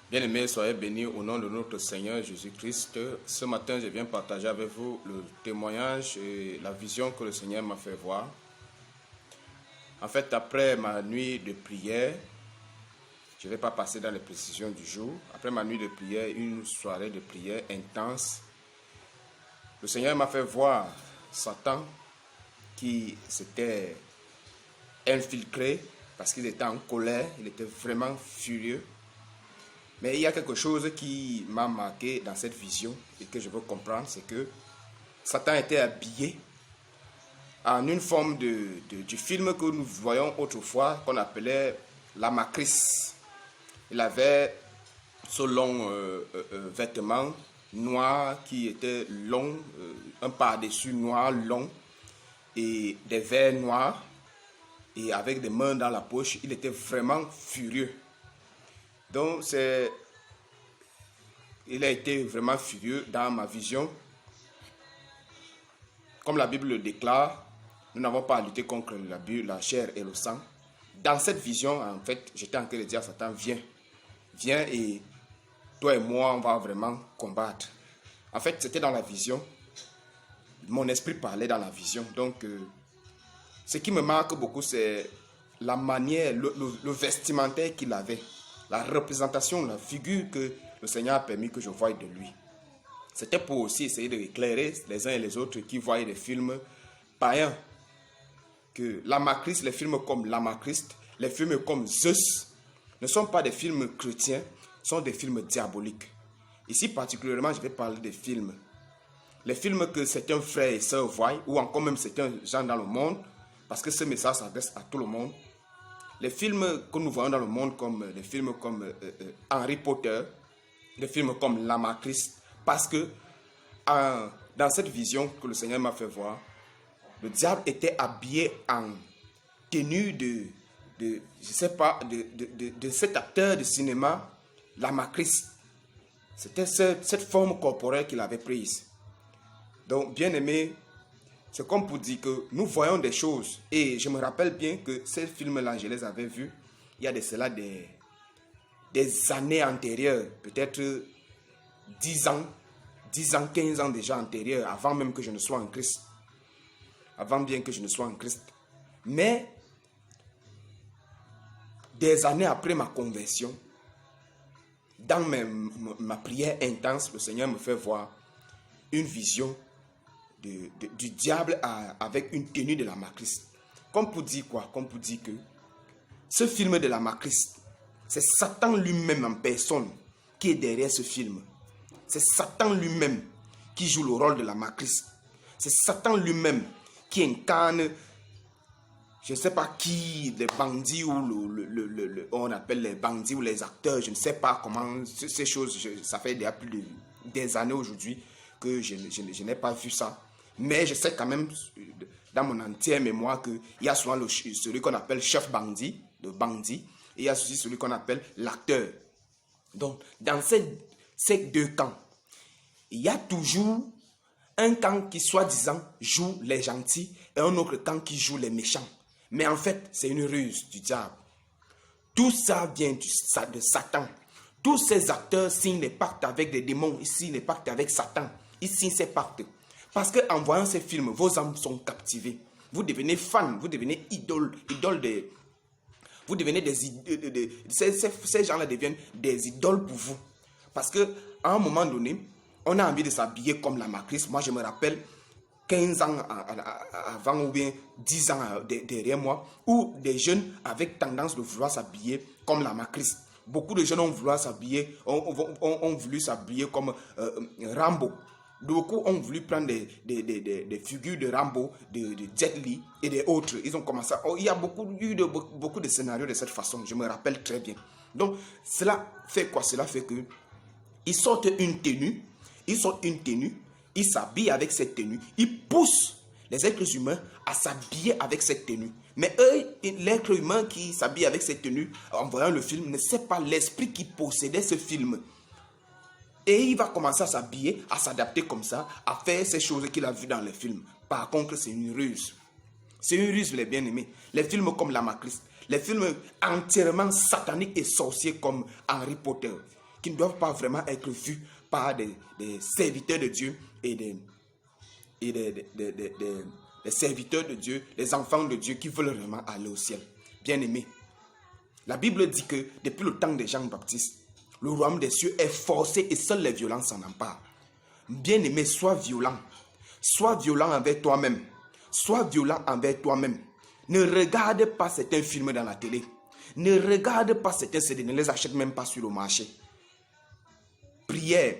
Bien-aimés, soyez bénis au nom de notre Seigneur Jésus-Christ. Ce matin, je viens partager avec vous le témoignage et la vision que le Seigneur m'a fait voir. En fait, après ma nuit de prière, je ne vais pas passer dans les précisions du jour. Après ma nuit de prière, une soirée de prière intense, le Seigneur m'a fait voir Satan qui s'était infiltré parce qu'il était en colère, il était vraiment furieux. Mais il y a quelque chose qui m'a marqué dans cette vision et que je veux comprendre, c'est que Satan était habillé en une forme du film que nous voyons autrefois, qu'on appelait la matrice. Il avait ce long vêtement noir qui était long, un par-dessus noir long et des verres noirs et avec des mains dans la poche. Il était vraiment furieux. Donc, il a été vraiment furieux dans ma vision. Comme la Bible le déclare, nous n'avons pas à lutter contre la chair et le sang. Dans cette vision, en fait, j'étais en train de dire à Satan, viens et toi et moi, on va vraiment combattre. En fait, c'était dans la vision. Mon esprit parlait dans la vision. Donc, ce qui me marque beaucoup, c'est la manière, le vestimentaire qu'il avait. La représentation, la figure que le Seigneur a permis que je voie de lui. C'était pour aussi essayer d'éclairer les uns et les autres qui voyaient des films païens. Que l'Amacriste, les films comme l'Amacriste, les films comme Zeus, ne sont pas des films chrétiens, sont des films diaboliques. Ici particulièrement, je vais parler des films. Les films que certains frères et sœurs voient, ou encore même certains gens dans le monde, parce que ce message s'adresse à tout le monde. Les films que nous voyons dans le monde, comme les films comme Harry Potter, les films comme l'Amacriste, parce que dans cette vision que le Seigneur m'a fait voir, le diable était habillé en tenue de cet acteur de cinéma, l'Amacriste. C'était cette forme corporelle qu'il avait prise. Donc, bien aimé, c'est comme pour dire que nous voyons des choses. Et je me rappelle bien que ces films-là, je les avais vus il y a de cela des années antérieures, peut-être 10 ans, 15 ans déjà antérieures, avant même que je ne sois en Christ. Avant bien que je ne sois en Christ. Mais, des années après ma conversion, dans ma prière intense, le Seigneur me fait voir une vision du diable avec une tenue de la matrice. Comme pour dire quoi? Comme pour dire que ce film de la matrice, c'est Satan lui-même en personne qui est derrière ce film. C'est Satan lui-même qui joue le rôle de la matrice. C'est Satan lui-même qui incarne, je ne sais pas qui, les bandits ou on appelle les bandits ou les acteurs, je ne sais pas comment, ces choses, ça fait déjà plus des années aujourd'hui que je n'ai pas vu ça. Mais je sais quand même, dans mon entière mémoire, qu'il y a souvent celui qu'on appelle chef bandit, de bandit, et il y a aussi celui qu'on appelle l'acteur. Donc, dans ces deux camps, il y a toujours un camp qui, soi-disant, joue les gentils et un autre camp qui joue les méchants. Mais en fait, c'est une ruse du diable. Tout ça vient de Satan. Tous ces acteurs signent des pactes avec des démons, ils signent des pactes avec Satan. Ils signent ces pactes. Parce qu'en voyant ces films, vos âmes sont captivées. Vous devenez fan, vous devenez idole des... Vous devenez ces gens-là deviennent des idoles pour vous. Parce qu'à un moment donné, on a envie de s'habiller comme la matrice. Moi, je me rappelle 15 ans avant ou bien 10 ans derrière moi, où des jeunes avec tendance de vouloir s'habiller comme la matrice. Beaucoup de jeunes ont voulu s'habiller comme Rambo. Beaucoup ont voulu prendre des figures de Rambo, de Jet Li et des autres. Ils ont commencé il y a eu beaucoup de scénarios de cette façon. Je me rappelle très bien. Donc, cela fait quoi? Cela fait que ils sortent une tenue. Ils s'habillent avec cette tenue. Ils poussent les êtres humains à s'habiller avec cette tenue. Mais eux, l'être humain qui s'habille avec cette tenue, en voyant le film, ne sait pas l'esprit qui possédait ce film. Et il va commencer à s'habiller, à s'adapter comme ça, à faire ces choses qu'il a vues dans les films. Par contre, c'est une ruse. C'est une ruse, les bien-aimés. Les films comme la matrice, les films entièrement sataniques et sorciers comme Harry Potter, qui ne doivent pas vraiment être vus par des serviteurs de Dieu et des serviteurs de Dieu, des enfants de Dieu qui veulent vraiment aller au ciel. Bien-aimés, la Bible dit que depuis le temps de Jean-Baptiste, le royaume des cieux est forcé et seules les violences s'en emparent. Bien-aimé, sois violent. Sois violent envers toi-même. Sois violent envers toi-même. Ne regarde pas certains films dans la télé. Ne regarde pas certains CD. Ne les achète même pas sur le marché. Prière.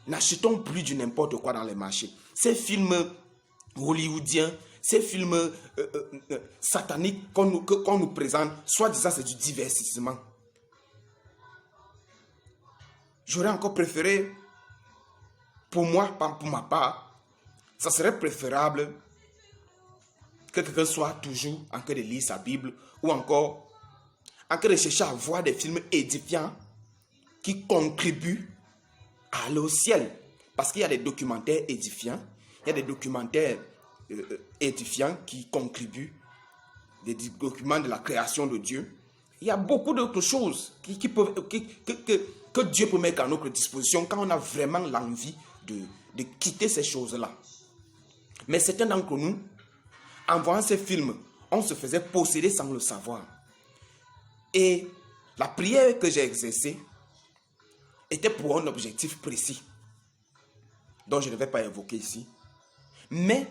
N'achetons plus du n'importe quoi dans les marchés. Ces films hollywoodiens, ces films sataniques qu'on nous présente, soi-disant c'est du divertissement. J'aurais encore préféré, pour moi, pour ma part, ça serait préférable que quelqu'un soit toujours en train de lire sa Bible ou encore en train de chercher à voir des films édifiants qui contribuent à aller au ciel. Parce qu'il y a des documentaires édifiants, il y a des documentaires édifiants qui contribuent, des documents de la création de Dieu. Il y a beaucoup d'autres choses que Dieu peut mettre à notre disposition quand on a vraiment l'envie de quitter ces choses-là. Mais certains d'entre nous, en voyant ces films, on se faisait posséder sans le savoir. Et la prière que j'ai exercée était pour un objectif précis, dont je ne vais pas évoquer ici. Mais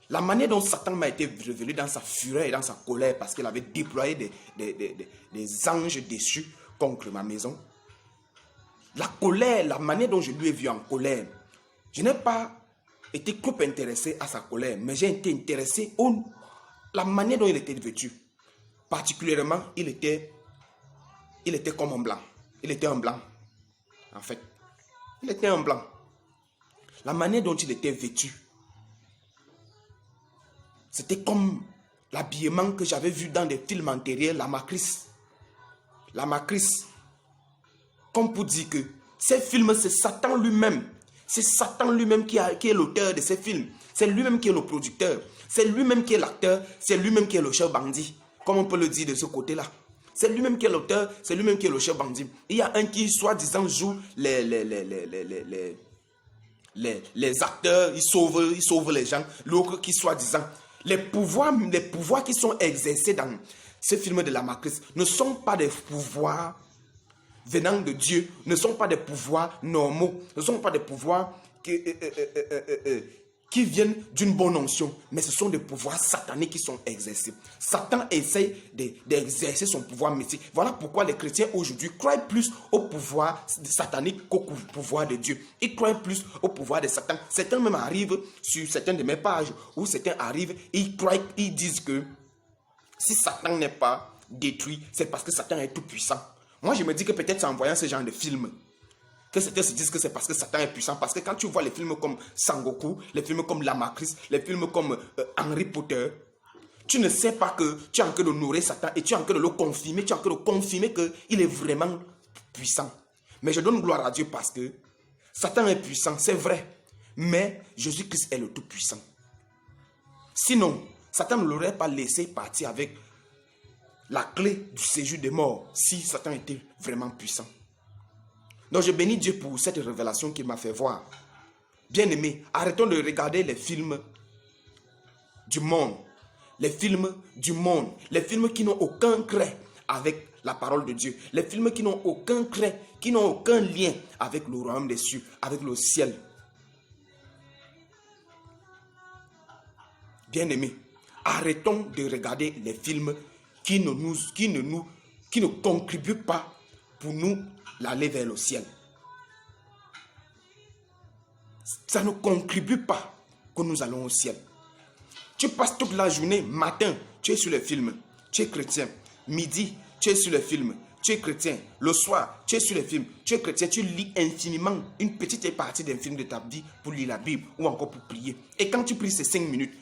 la manière dont Satan m'a été révélé dans sa fureur et dans sa colère, parce qu'il avait déployé des anges déchus contre ma maison, la colère, la manière dont je lui ai vu en colère, je n'ai pas été trop intéressé à sa colère, mais j'ai été intéressé à la manière dont il était vêtu. Particulièrement, il était comme un blanc. Il était un blanc, en fait. Il était un blanc. La manière dont il était vêtu, c'était comme l'habillement que j'avais vu dans des films antérieurs, la matrice. La matrice. Comme pour dire que ces films, c'est Satan lui-même. C'est Satan lui-même qui est l'auteur de ces films. C'est lui-même qui est le producteur. C'est lui-même qui est l'acteur. C'est lui-même qui est le chef bandit. Comme on peut le dire de ce côté-là. C'est lui-même qui est l'auteur. C'est lui-même qui est le chef bandit. Il y a un qui, soi-disant, joue les acteurs. Il sauve les gens. L'autre qui, soi-disant... Les pouvoirs qui sont exercés dans ce film de la matrice ne sont pas des pouvoirs venant de Dieu, ne sont pas des pouvoirs normaux, ne sont pas des pouvoirs qui viennent d'une bonne onction, mais ce sont des pouvoirs sataniques qui sont exercés. Satan essaie d'exercer son pouvoir mystique. Voilà pourquoi les chrétiens aujourd'hui croient plus au pouvoir satanique qu'au pouvoir de Dieu. Ils croient plus au pouvoir de Satan. Certains même arrivent sur certaines de mes pages, où certains arrivent et ils disent que si Satan n'est pas détruit, c'est parce que Satan est tout puissant. Moi, je me dis que peut-être c'est en voyant ce genre de films que certains se disent que c'est parce que Satan est puissant. Parce que quand tu vois les films comme Sangoku, les films comme La Matrice, les films comme Harry Potter, tu ne sais pas que tu es en train de nourrir Satan et tu es en train de le confirmer, tu es en train de confirmer qu'il est vraiment puissant. Mais je donne gloire à Dieu parce que Satan est puissant, c'est vrai. Mais Jésus-Christ est le Tout-Puissant. Sinon, Satan ne l'aurait pas laissé partir avec la clé du séjour des morts si Satan était vraiment puissant. Donc je bénis Dieu pour cette révélation qu'il m'a fait voir. Bien-aimés, arrêtons de regarder les films du monde. Les films du monde. Les films qui n'ont aucun craint avec la parole de Dieu. Les films qui n'ont aucun craint, qui n'ont aucun lien avec le royaume des cieux, avec le ciel. Bien-aimés, arrêtons de regarder les films qui ne contribuent pas pour nous l'aller vers le ciel. Ça ne contribue pas que nous allons au ciel. Tu passes toute la journée, matin, tu es sur le film, tu es chrétien. Midi, tu es sur le film, tu es chrétien. Le soir, tu es sur le film, tu es chrétien. Tu lis infiniment une petite partie d'un film de ta vie pour lire la Bible ou encore pour prier. Et quand tu pries, c'est 5 minutes.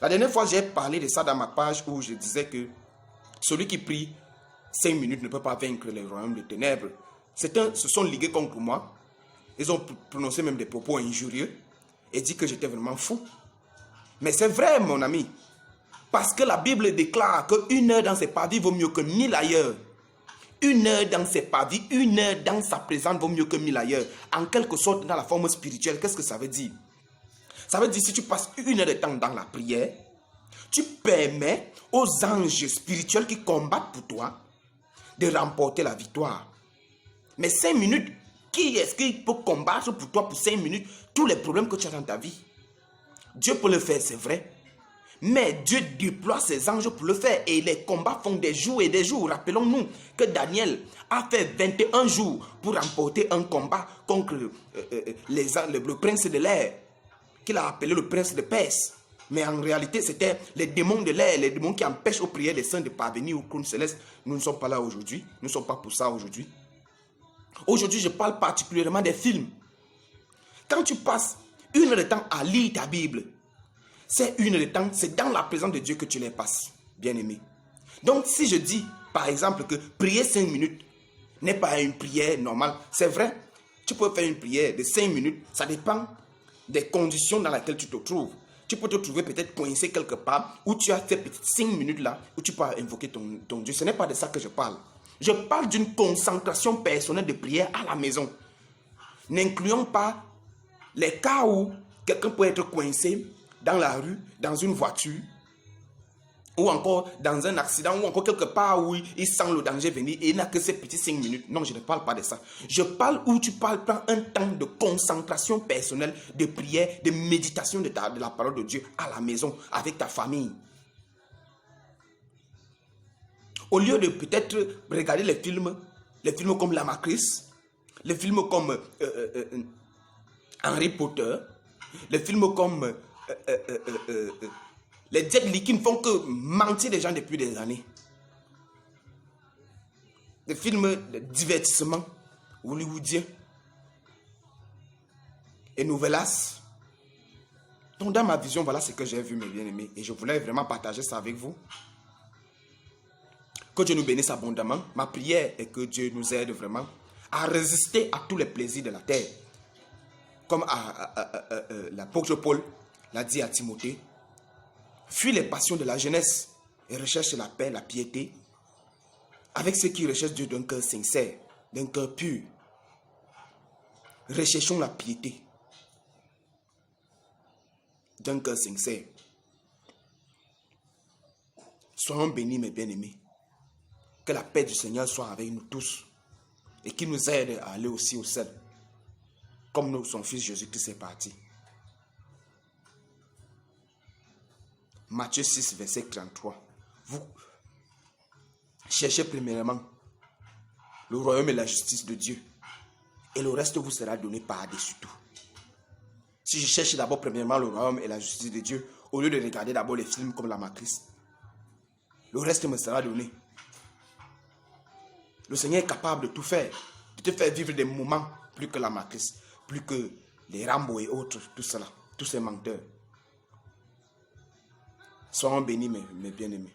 La dernière fois, j'ai parlé de ça dans ma page où je disais que celui qui prie 5 minutes ne peut pas vaincre les royaumes des ténèbres. Certains se sont ligués contre moi. Ils ont prononcé même des propos injurieux et dit que j'étais vraiment fou. Mais c'est vrai, mon ami. Parce que la Bible déclare qu'une heure dans ses pavis vaut mieux que 1000 ailleurs. 1 heure dans ses pavis, 1 heure dans sa présence vaut mieux que 1000 ailleurs. En quelque sorte, dans la forme spirituelle, qu'est-ce que ça veut dire? Ça veut dire si tu passes 1 heure de temps dans la prière, tu permets aux anges spirituels qui combattent pour toi de remporter la victoire. Mais 5 minutes, qui est-ce qui peut combattre pour toi pour 5 minutes tous les problèmes que tu as dans ta vie? Dieu peut le faire, c'est vrai. Mais Dieu déploie ses anges pour le faire. Et les combats font des jours et des jours. Rappelons-nous que Daniel a fait 21 jours pour remporter un combat contre le prince de l'air, qu'il a appelé le prince de Perse. Mais en réalité, c'était les démons de l'air, les démons qui empêchent aux prières des saints de parvenir au trône céleste. Nous ne sommes pas là aujourd'hui. Nous ne sommes pas pour ça aujourd'hui. Aujourd'hui, je parle particulièrement des films. Quand tu passes 1 heure de temps à lire ta Bible, c'est 1 heure de temps, c'est dans la présence de Dieu que tu les passes, bien-aimé. Donc, si je dis, par exemple, que prier 5 minutes n'est pas une prière normale, c'est vrai, tu peux faire une prière de 5 minutes, ça dépend des conditions dans lesquelles tu te trouves. Tu peux te trouver peut-être coincé quelque part, où tu as fait peut-être 5 minutes là, où tu peux invoquer ton Dieu. Ce n'est pas de ça que je parle. Je parle d'une concentration personnelle de prière à la maison, n'incluant pas les cas où quelqu'un peut être coincé dans la rue, dans une voiture, ou encore dans un accident, ou encore quelque part où il sent le danger venir et il n'a que ces petits 5 minutes. Non, je ne parle pas de ça. Je parle où tu prends un temps de concentration personnelle, de prière, de méditation de la parole de Dieu à la maison, avec ta famille. Au lieu de peut-être regarder les films comme La Matrice, les films comme Harry Potter, les films comme les Jet Li qui ne font que mentir les gens depuis des années. Des films de divertissement hollywoodien et novellas. Donc dans ma vision, voilà ce que j'ai vu, mes bien-aimés. Et je voulais vraiment partager ça avec vous. Que Dieu nous bénisse abondamment. Ma prière est que Dieu nous aide vraiment à résister à tous les plaisirs de la terre. Comme l'apôtre Paul l'a dit à Timothée. Fuis les passions de la jeunesse et recherche la paix, la piété avec ceux qui recherchent Dieu d'un cœur sincère, d'un cœur pur. Recherchons la piété d'un cœur sincère. Soyons bénis, mes bien-aimés. Que la paix du Seigneur soit avec nous tous et qu'il nous aide à aller aussi au ciel, comme son Fils Jésus-Christ est parti. Matthieu 6, verset 33. Vous cherchez premièrement le royaume et la justice de Dieu, et le reste vous sera donné par-dessus tout. Si je cherche d'abord premièrement le royaume et la justice de Dieu, au lieu de regarder d'abord les films comme La Matrice, le reste me sera donné. Le Seigneur est capable de tout faire, de te faire vivre des moments plus que La Matrice, plus que les Rambo et autres, tout cela, tous ces menteurs. Soyons bénis, mes bien-aimés.